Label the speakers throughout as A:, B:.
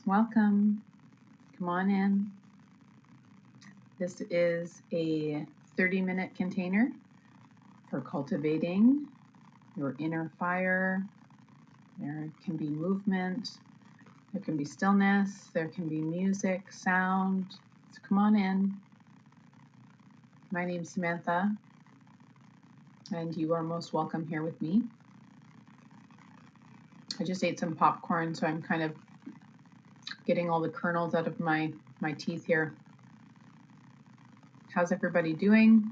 A: Welcome. Come on in. This is a 30-minute container for cultivating your inner fire. There can be movement, there can be stillness, there can be music, sound. So come on in. My name's Samantha, and you are most welcome here with me. I just ate some popcorn, so I'm kind of getting all the kernels out of my teeth here. How's everybody doing?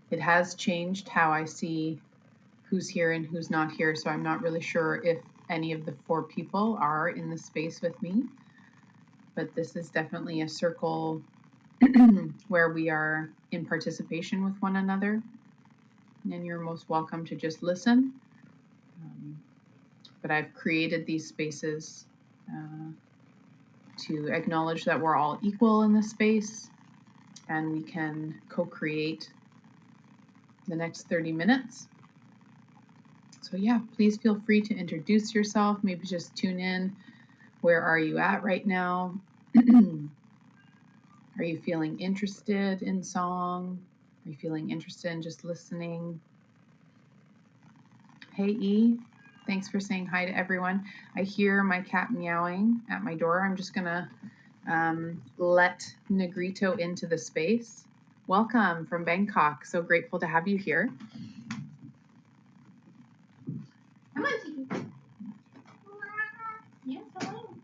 A: It has changed how I see who's here and who's not here, so I'm not really sure if any of the 4 people are in the space with me, but this is definitely a circle where we are in participation with one another, and you're most welcome to just listen. But I've created these spaces to acknowledge that we're all equal in this space, and we can co-create the next 30 minutes. So yeah, please feel free to introduce yourself. Maybe just tune in. Where are you at right now? Are you feeling interested in song? Are you feeling interested in just listening? Hey E, thanks for saying hi to everyone. I hear my cat meowing at my door. I'm just gonna let Negrito into the space. Welcome from Bangkok. So grateful to have you here. Come on, Tiki. Yes, hello.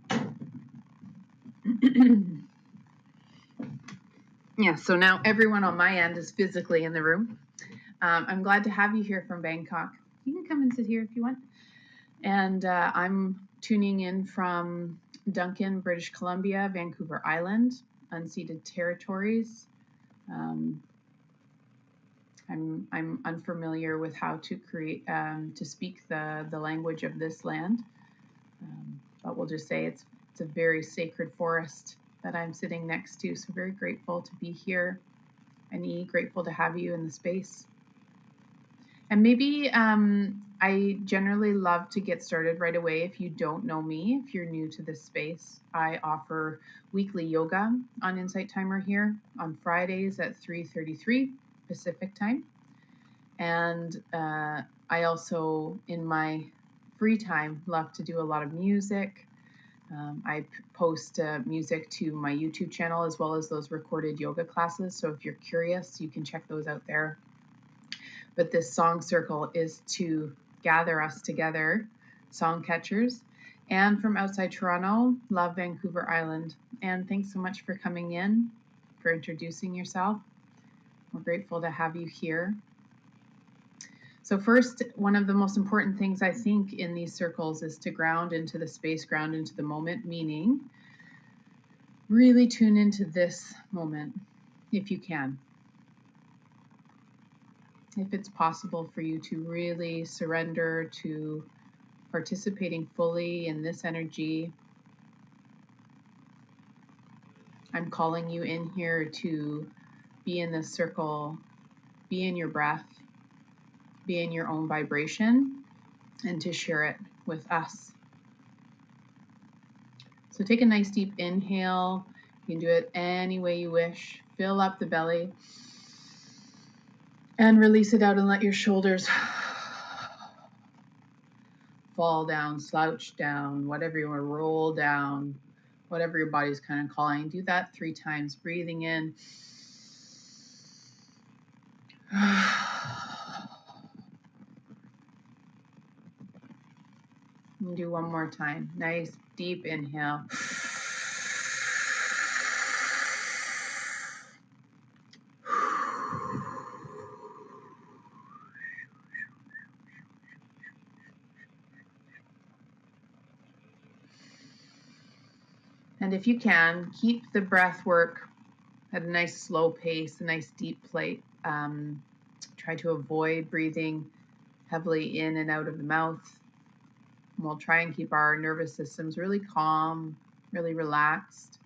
A: Yeah, so now everyone on my end is physically in the room. I'm glad to have you here from Bangkok. You can come and sit here if you want. And I'm tuning in from Duncan, British Columbia, Vancouver Island, unceded territories. I'm unfamiliar with how to create to speak the language of this land, but we'll just say it's a very sacred forest that I'm sitting next to. So very grateful to be here, and grateful to have you in the space. And maybe I generally love to get started right away. If you don't know me, if you're new to this space, I offer weekly yoga on Insight Timer here on Fridays at 3:33 Pacific time. And I also, in my free time, love to do a lot of music. I post music to my YouTube channel as well as those recorded yoga classes. So if you're curious, you can check those out there. But this song circle is to gather us together, song catchers. And from outside Toronto, love Vancouver Island. And thanks so much for coming in, for introducing yourself. We're grateful to have you here. So first, one of the most important things I think in these circles is to ground into the space, ground into the moment, meaning really tune into this moment if you can. If it's possible for you to really surrender to participating fully in this energy, I'm calling you in here to be in this circle, be in your breath, be in your own vibration, and to share it with us. So take a nice deep inhale. You can do it any way you wish. Fill up the belly and release it out and let your shoulders fall down, slouch down, whatever you want to roll down, whatever your body's kind of calling. Do that 3 times, breathing in. And do one more time. Nice deep inhale. And if you can, keep the breath work at a nice slow pace, a nice deep plate. Try to avoid breathing heavily in and out of the mouth. And we'll try and keep our nervous systems really calm, really relaxed.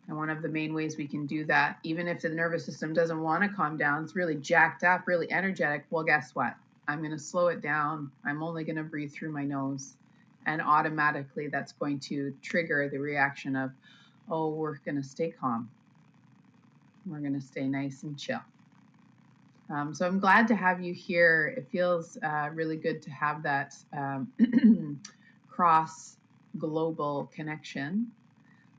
A: And one of the main ways we can do that, even if the nervous system doesn't want to calm down, it's really jacked up, really energetic, well, guess what? I'm going to slow it down. I'm only going to breathe through my nose. And automatically that's going to trigger the reaction of, oh, we're going to stay calm. We're going to stay nice and chill. So I'm glad to have you here. It feels really good to have that cross global connection.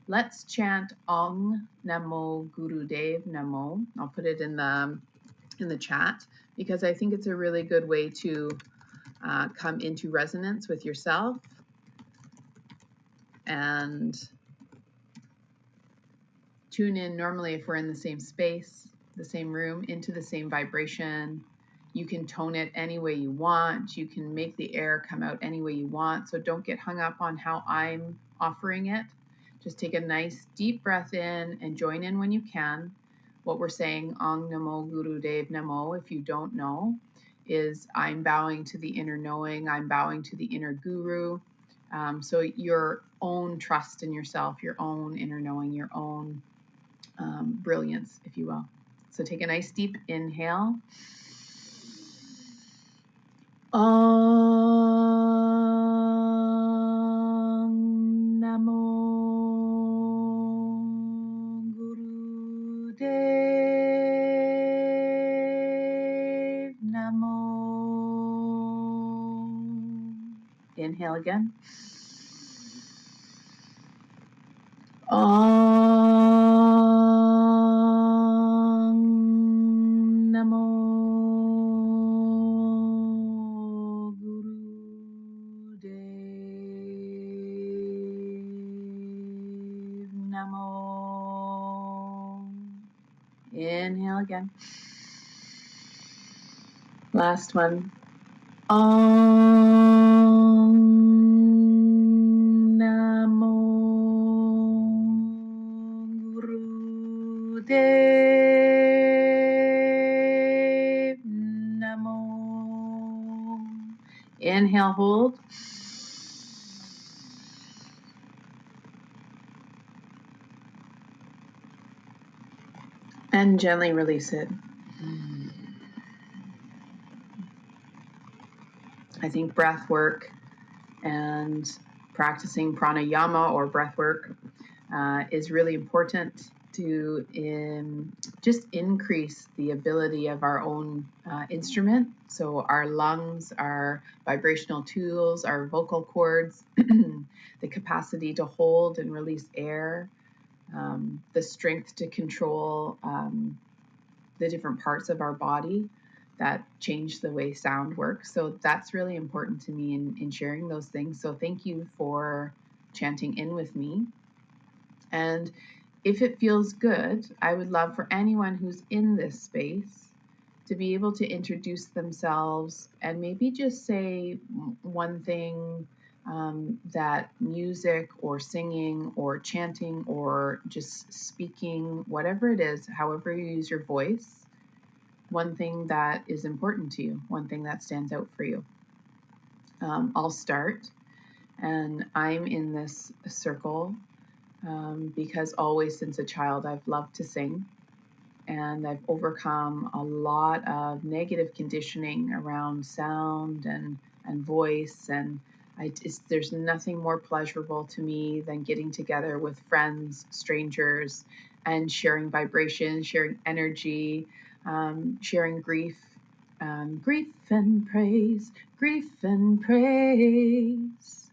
A: Let's chant Ong Namo Gurudev Namo. I'll put it in the chat because I think it's a really good way to come into resonance with yourself and tune in. Normally, if we're in the same space, the same room, into the same vibration, you can tone it any way you want. You can make the air come out any way you want. So don't get hung up on how I'm offering it. Just take a nice deep breath in and join in when you can. What we're saying, Ong Namo Gurudev Namo, if you don't know, is I'm bowing to the inner knowing, I'm bowing to the inner guru. So your own trust in yourself, your own inner knowing, your own brilliance, if you will. So take a nice deep inhale. Om Namo Gurudev Namo. Inhale again. Om Namo Gurudev Namo. Inhale again. Last one. Om Namo Gurudev Namo. Inhale, hold. And gently release it. I think breath work and practicing pranayama or breath work is really important to just increase the ability of our own instrument. So our lungs, our vibrational tools, our vocal cords, the capacity to hold and release air, the strength to control the different parts of our body that change the way sound works. So that's really important to me in sharing those things. So thank you for chanting in with me. And if it feels good, I would love for anyone who's in this space to be able to introduce themselves and maybe just say one thing that music or singing or chanting or just speaking, whatever it is, however you use your voice, one thing that is important to you, one thing that stands out for you. I'll start, and I'm in this circle because always since a child I've loved to sing, and I've overcome a lot of negative conditioning around sound and voice, and there's nothing more pleasurable to me than getting together with friends, strangers, and sharing vibration, sharing energy, sharing grief, grief and praise, grief and praise.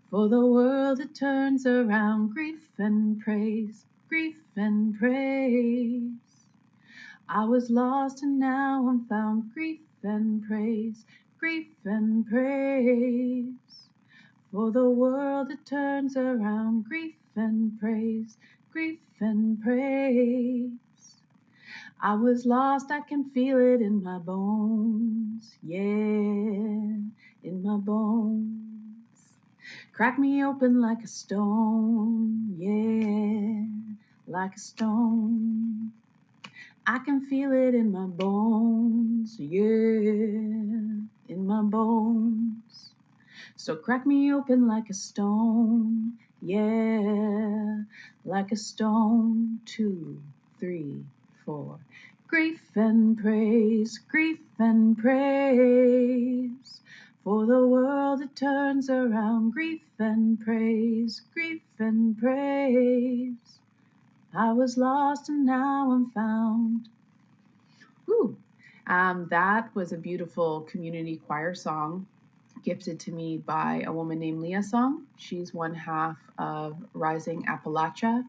A: For the world it turns around, grief and praise, grief and praise. I was lost and now I'm found, grief and praise, grief and praise. For the world it turns around, grief and praise, grief and praise. I was lost, I can feel it in my bones, yeah, in my bones. Crack me open like a stone, yeah, like a stone. I can feel it in my bones, yeah, in my bones. So crack me open like a stone, yeah, like a stone. 2, 3, 4. Grief and praise, grief and praise. For the world it turns around, grief and praise, grief and praise. I was lost and now I'm found. Woo! That was a beautiful community choir song gifted to me by a woman named Leah Song. She's one half of Rising Appalachia,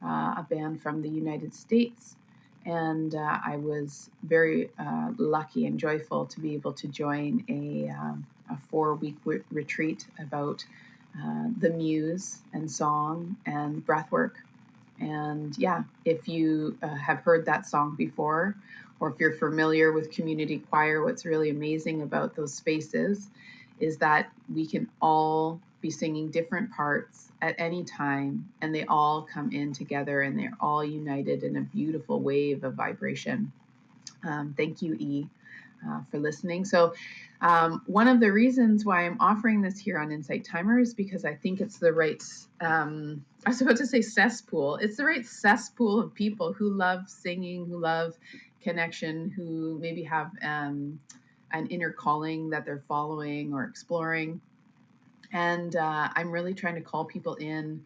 A: a band from the United States. And I was very lucky and joyful to be able to join a 4-week retreat about the muse and song and breathwork. And yeah, if you have heard that song before, or if you're familiar with community choir, what's really amazing about those spaces is that we can all be singing different parts at any time, and they all come in together and they're all united in a beautiful wave of vibration. Thank you, E, for listening. So one of the reasons why I'm offering this here on Insight Timer is because I think it's the right, I was about to say cesspool. It's the right cesspool of people who love singing, who love connection, who maybe have an inner calling that they're following or exploring. And I'm really trying to call people in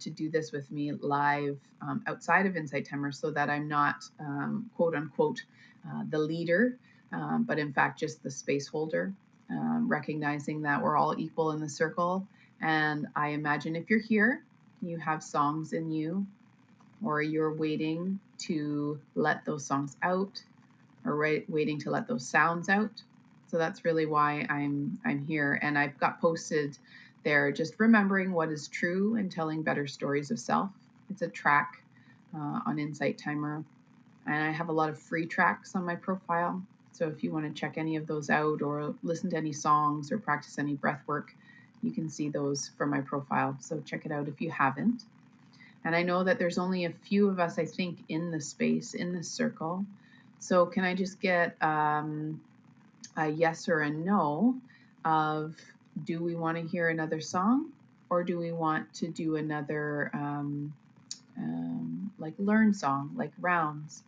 A: to do this with me live outside of Insight Timer so that I'm not, quote unquote, the leader, but in fact just the space holder, recognizing that we're all equal in the circle. And I imagine if you're here, you have songs in you, or you're waiting to let those songs out, or waiting to let those sounds out. So that's really why I'm here. And I've got posted there just remembering what is true and telling better stories of self. It's a track on Insight Timer. And I have a lot of free tracks on my profile. So if you want to check any of those out or listen to any songs or practice any breath work, you can see those from my profile. So check it out if you haven't. And I know that there's only a few of us, I think, in the space, in this circle. So can I just get a yes or a no of, do we want to hear another song, or do we want to do another like learn song, like rounds?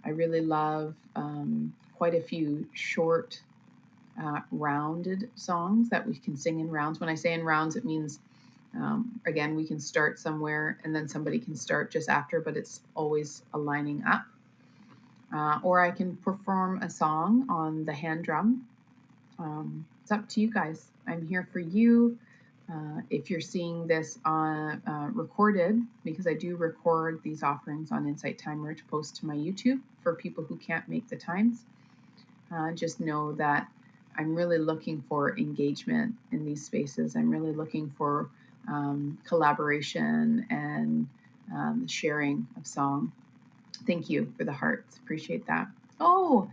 A: I really love quite a few short rounded songs that we can sing in rounds. When I say in rounds, it means again, we can start somewhere and then somebody can start just after, but it's always aligning up. Or I can perform a song on the hand drum. It's up to you guys. I'm here for you. If you're seeing this on recorded, because I do record these offerings on Insight Timer to post to my YouTube for people who can't make the times, just know that I'm really looking for engagement in these spaces. I'm really looking for collaboration and the sharing of song. Thank you for the hearts. Appreciate that. Oh,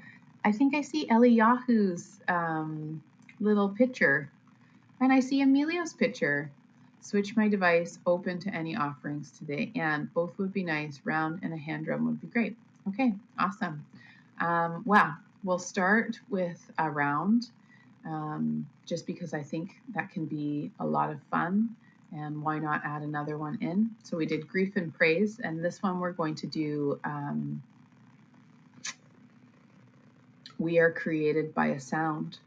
A: I think I see Eliyahu's little picture. And I see Emilio's picture. Switch my device, open to any offerings today. And both would be nice. Round and a hand drum would be great. Okay, awesome. Wow, we'll start with a round, just because I think that can be a lot of fun. And why not add another one in? So we did grief and praise, and this one we're going to do we are created by a sound,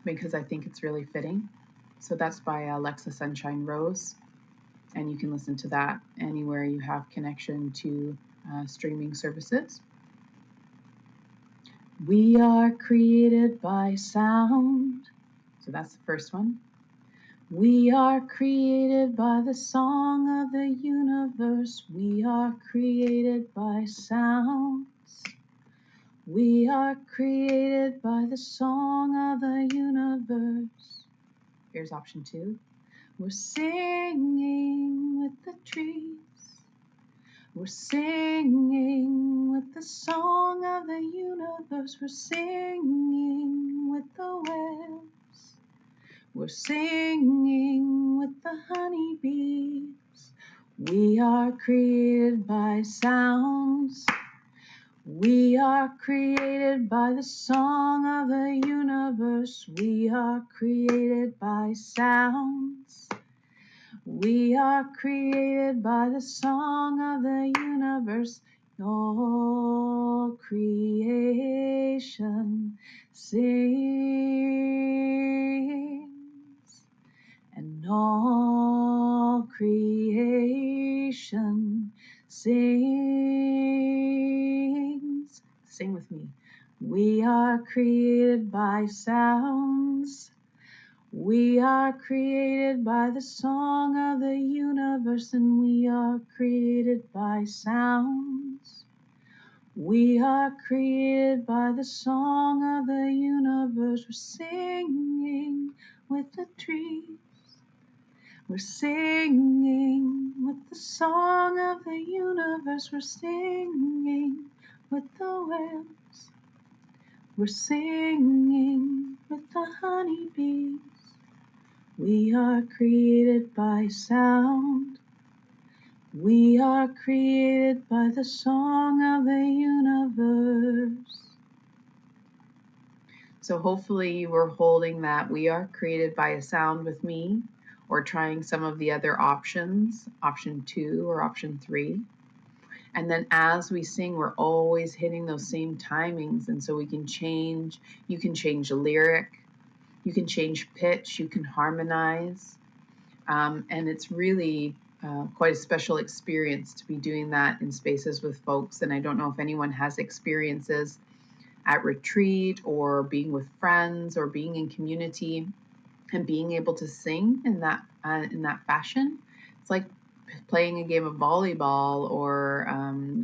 A: because I think it's really fitting. So that's by Alexa Sunshine Rose, and you can listen to that anywhere you have connection to streaming services. We are created by sound. So that's the first one. We are created by the song of the universe. We are created by sounds. We are created by the song of the universe. Here's option 2. We're singing with the trees. We're singing with the song of the universe. We're singing with the whales. We're singing with the honeybees. We are created by sounds. We are created by the song of the universe. We are created by sounds. We are created by the song of the universe. All creation sings, and all creation sings. Sing with me. We are created by sounds. We are created by the song of the universe, and we are created by sounds. We are created by the song of the universe. We're singing with the trees. We're singing with the song of the universe. We're singing with the waves. We're singing with the honeybees. We are created by sound. We are created by the song of the universe. So hopefully you were holding that we are created by a sound with me, or trying some of the other options, option 2 or option 3. And then as we sing, we're always hitting those same timings. And so we can change, you can change the lyric, you can change pitch, you can harmonize. And it's really quite a special experience to be doing that in spaces with folks. And I don't know if anyone has experiences at retreat or being with friends or being in community and being able to sing in that fashion. It's like playing a game of volleyball or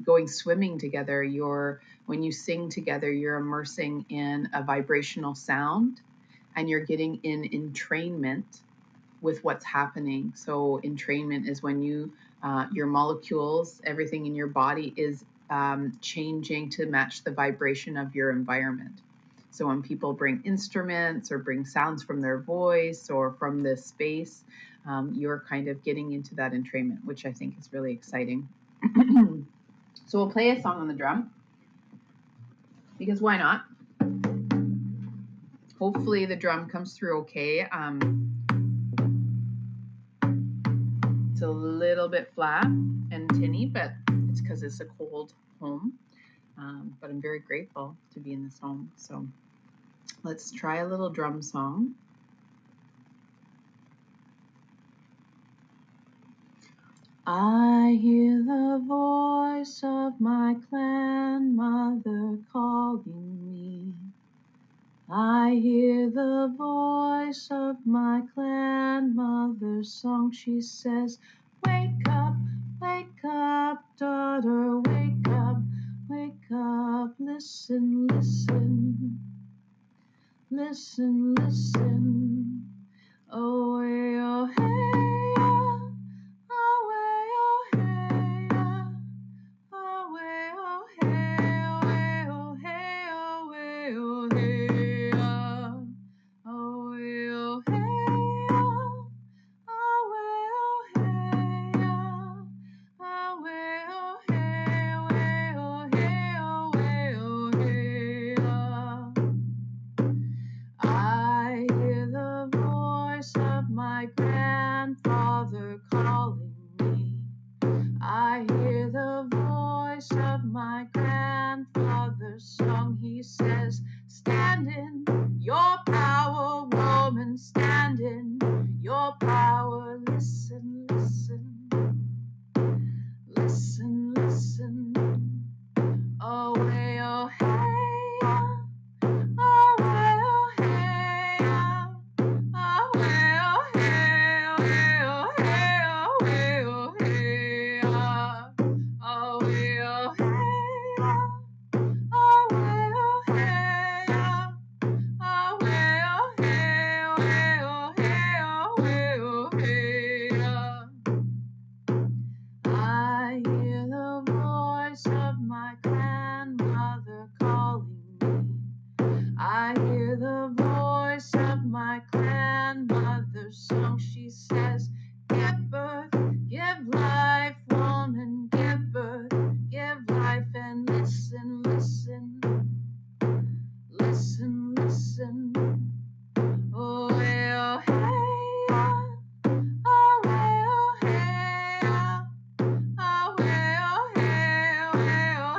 A: going swimming together. When you sing together, you're immersing in a vibrational sound, and you're getting in entrainment with what's happening. So entrainment is when your molecules, everything in your body is changing to match the vibration of your environment. So when people bring instruments or bring sounds from their voice or from this space, you're kind of getting into that entrainment, which I think is really exciting. So we'll play a song on the drum, because why not? Hopefully the drum comes through okay. It's a little bit flat and tinny, but it's because it's a cold home. But I'm very grateful to be in this home. So let's try a little drum song. I hear the voice of my clan mother calling me. I hear the voice of my clan mother's song. She says, wake up, daughter, wake up, listen, listen, listen, listen. Oh, hey, oh, hey, oh, hey, oh, hey, oh, hey, oh, hey, oh, hey, oh, hey, oh, hey, oh, hey, oh, hey, I hear the voice of my grandfather calling me. I hear the voice of my grandfather's song. He says, stand in your power, woman, stand in your power. Listen, listen, listen, listen. Oh, hey, oh, hey. I hear the voice of my grandmother calling me. I hear the voice of my grandmother's song. She says, give birth, give life, woman, give birth, give life, and listen, listen, listen, listen. Oh, hey, oh, hey. Oh, hey, oh, hey. Oh, hey, oh, hey, oh, hey, oh,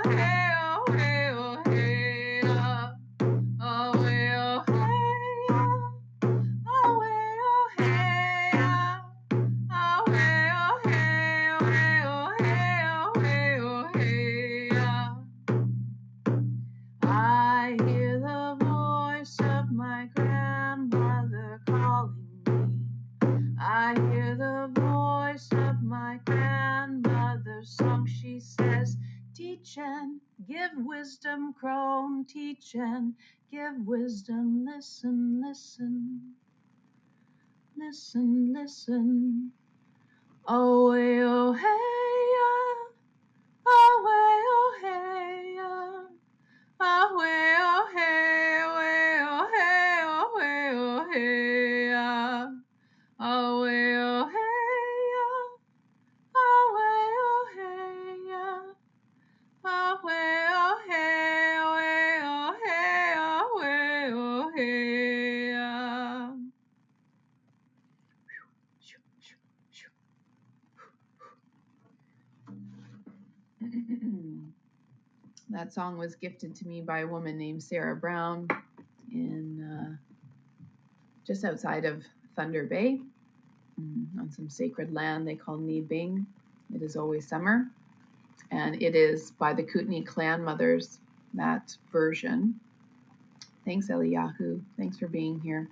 A: give wisdom, crone, teach and give wisdom. Listen, listen, listen, listen. Oh, way, oh, hey, oh, way, oh, hey, oh, way, oh, hey, way, oh, hey, oh, way, oh, hey, oh, way, oh, hey, oh, way, oh, hey, oh, way, oh, hey, way, oh, hey, oh, way, oh, hey, That song was gifted to me by a woman named Sarah Brown in just outside of Thunder Bay on some sacred land they call Ni Bing. It is always summer, and it is by the Kootenai clan mothers, that version. Thanks, Eliyahu. Thanks for being here.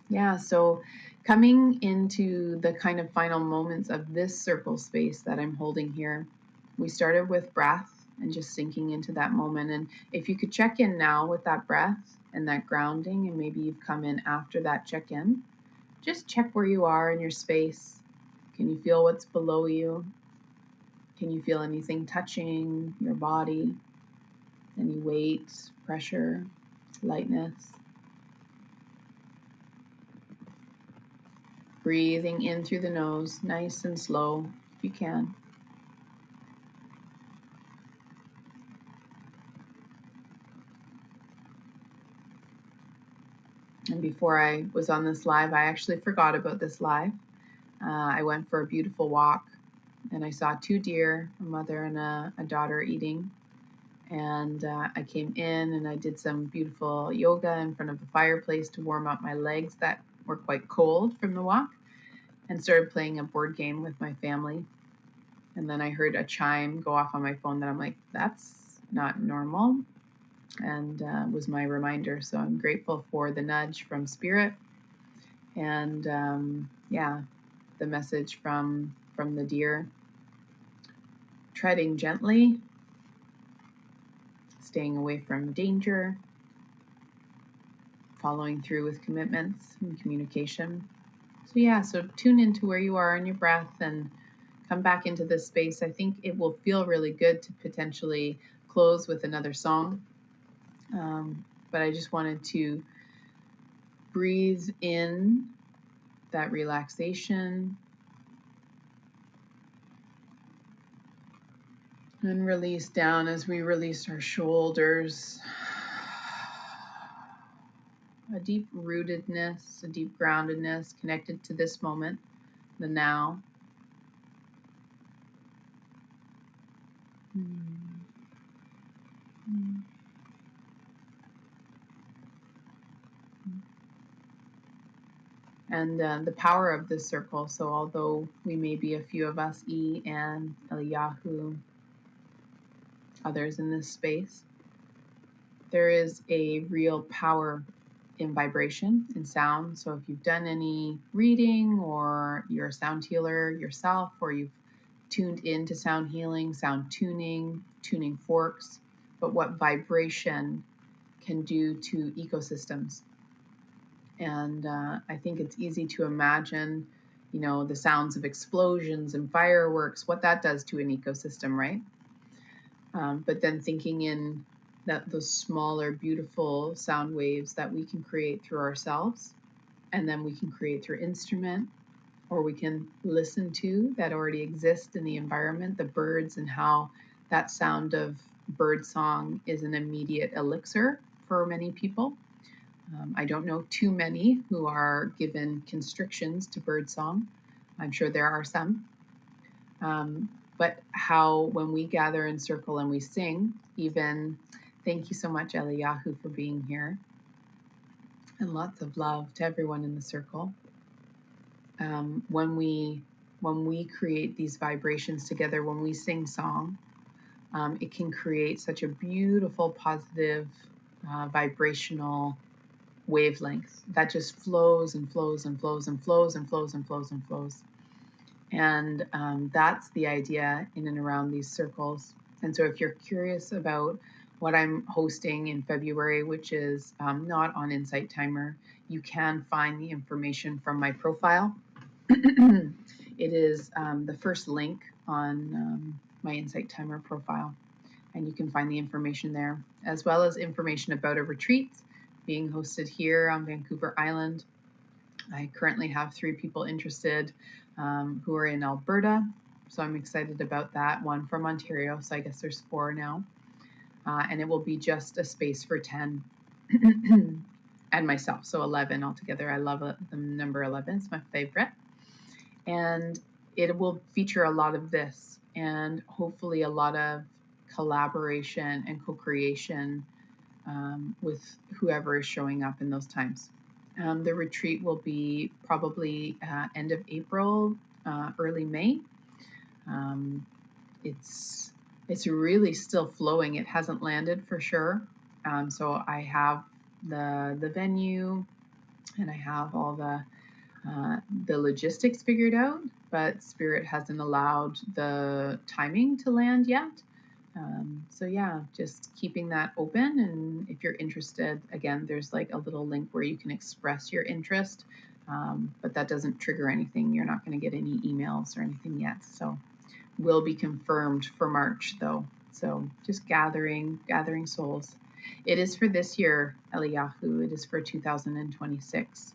A: Yeah, so coming into the kind of final moments of this circle space that I'm holding here, we started with breath and just sinking into that moment. And if you could check in now with that breath and that grounding, and maybe you've come in after that check-in, just check where you are in your space. Can you feel what's below you? Can you feel anything touching your body? Any weight, pressure, lightness? Breathing in through the nose, nice and slow, if you can. And before I was on this live, I actually forgot about this live. I went for a beautiful walk, and I saw 2 deer, a mother and a daughter, eating. And I came in and I did some beautiful yoga in front of the fireplace to warm up my legs that were quite cold from the walk, and started playing a board game with my family. And then I heard a chime go off on my phone that I'm like, that's not normal, and was my reminder. So I'm grateful for the nudge from Spirit, and the message from the deer. Treading gently, staying away from danger, following through with commitments and communication. So tune into where you are in your breath and come back into this space. I think it will feel really good to potentially close with another song. But I just wanted to breathe in that relaxation and release down as we release our shoulders. A deep rootedness, a deep groundedness connected to this moment, the now. And the power of this circle. So although we may be a few of us, E and Eliyahu, others in this space, there is a real power in vibration, in sound. So if you've done any reading, or you're a sound healer yourself, or you've tuned into sound healing, sound tuning, tuning forks, but what vibration can do to ecosystems. And I think it's easy to imagine, the sounds of explosions and fireworks, what that does to an ecosystem, right? But then thinking in those smaller, beautiful sound waves that we can create through ourselves, and then we can create through instrument, or we can listen to that already exist in the environment, the birds, and how that sound of bird song is an immediate elixir for many people. I don't know too many who are given constrictions to birdsong. I'm sure there are some. But how when we gather in circle and we sing, even, thank you so much, Eliyahu, for being here. And lots of love to everyone in the circle. When we create these vibrations together, when we sing song, it can create such a beautiful, positive, vibrational wavelength that just flows and flows and flows and flows and flows and flows and flows. And that's the idea in and around these circles. And so if you're curious about what I'm hosting in February, which is not on Insight Timer, you can find the information from my profile. It is the first link on my Insight Timer profile, and you can find the information there, as well as information about a retreat being hosted here on Vancouver Island. I currently have 3 people interested who are in Alberta, so I'm excited about that. 1 from Ontario, so I guess there's 4 now. And it will be just a space for 10 and myself, so 11 altogether. I love the number 11, it's my favorite. And it will feature a lot of this, and hopefully a lot of collaboration and co-creation with whoever is showing up in those times. The retreat will be probably end of April, early May. It's really still flowing. It hasn't landed for sure. So I have the venue, and I have all the logistics figured out, but Spirit hasn't allowed the timing to land yet. So yeah, just keeping that open. And if you're interested, again, there's like a little link where you can express your interest, but that doesn't trigger anything. You're not going to get any emails or anything yet. So will be confirmed for March though. So just gathering souls. It is for this year, Eliyahu. It is for 2026.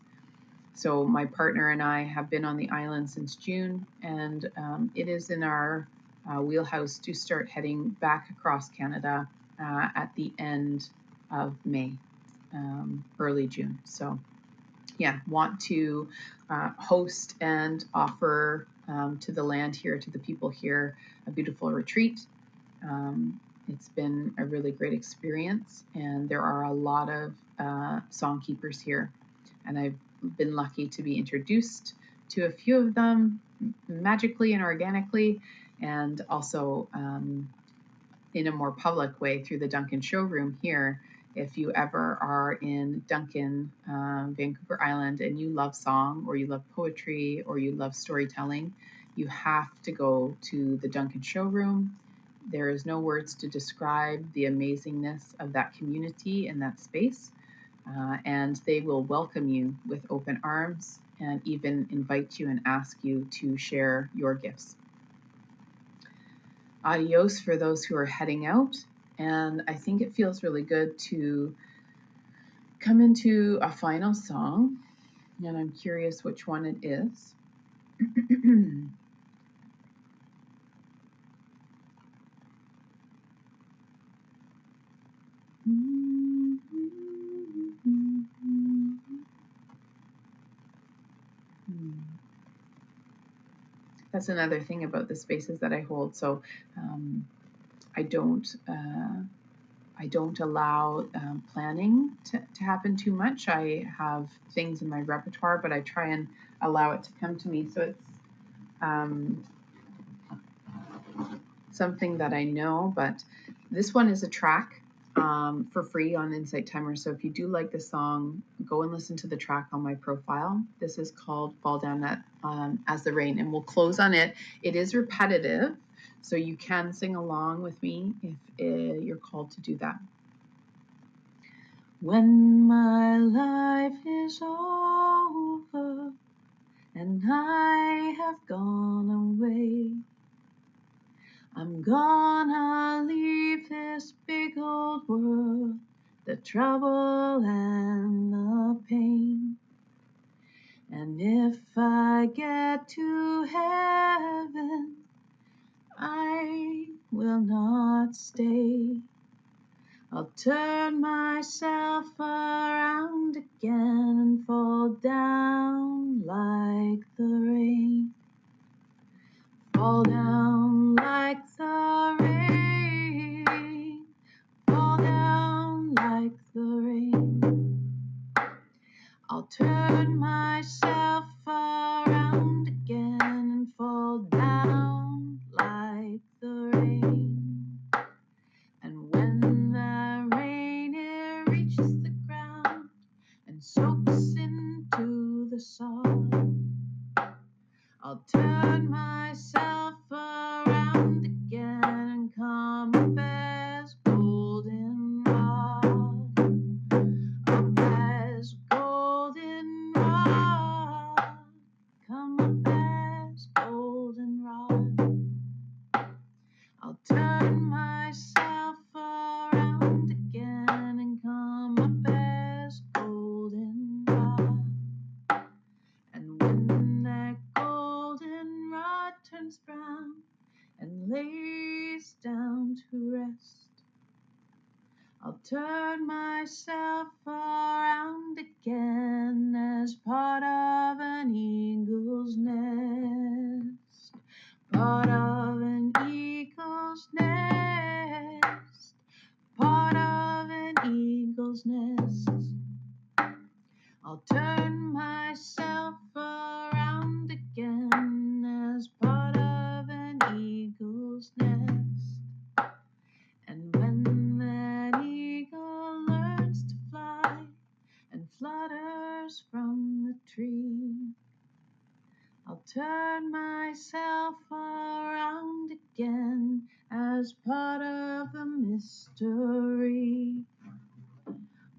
A: So my partner and I have been on the island since June, and it is in our wheelhouse to start heading back across Canada at the end of May, early June. So yeah, want to host and offer to the land here, to the people here, a beautiful retreat. It's been a really great experience, and there are a lot of song keepers here, and I've been lucky to be introduced to a few of them magically and organically, and also in a more public way through the Duncan showroom here. If you ever are in Duncan, Vancouver Island, and you love song, or you love poetry, or you love storytelling, you have to go to the Duncan showroom. There is no words to describe the amazingness of that community and that space. And they will welcome you with open arms and even invite you and ask you to share your gifts. Adios for those who are heading out. And I think it feels really good to come into a final song, and I'm curious which one it is. That's another thing about the spaces that I hold. So I don't allow planning to happen too much. I have things in my repertoire, but I try and allow it to come to me. So it's something that I know, but this one is a track for free on Insight Timer. So if you do like the song, go and listen to the track on my profile. This is called Fall Down As the Rain, and we'll close on it. It is repetitive, so you can sing along with me if you're called to do that. When my life is over and I have gone away, I'm gonna leave this big old world, the trouble and the pain. And if I get to heaven, I will not stay. I'll turn myself around again and fall down like the rain. Fall down like the rain. Fall down like the rain. I'll turn myself around again and fall down like the rain. And when the rain it reaches the ground and soaks into the soil, I'll turn myself around again and come turn myself around again as part of an eagle's nest. Part of an eagle's nest. Part of an eagle's nest. I'll turn myself around again as part of an eagle's nest. And when that eagle learns to fly and flutters from the tree, I'll turn myself around again as part of the mystery.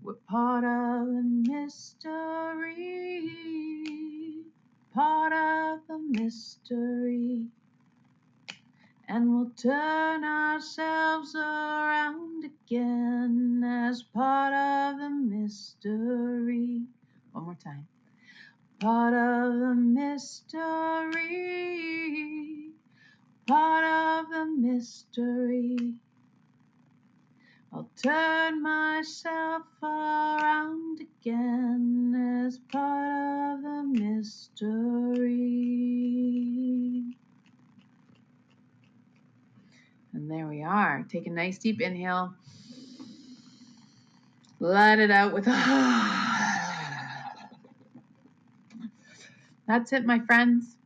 A: We're part of the mystery, part of the mystery. And we'll turn ourselves around again as part of the mystery. One more time. Part of the mystery, part of the mystery. I'll turn myself around again as part of the mystery. And there we are. Take a nice deep inhale. Let it out with That's it, my friends.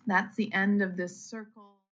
A: That's the end of this circle.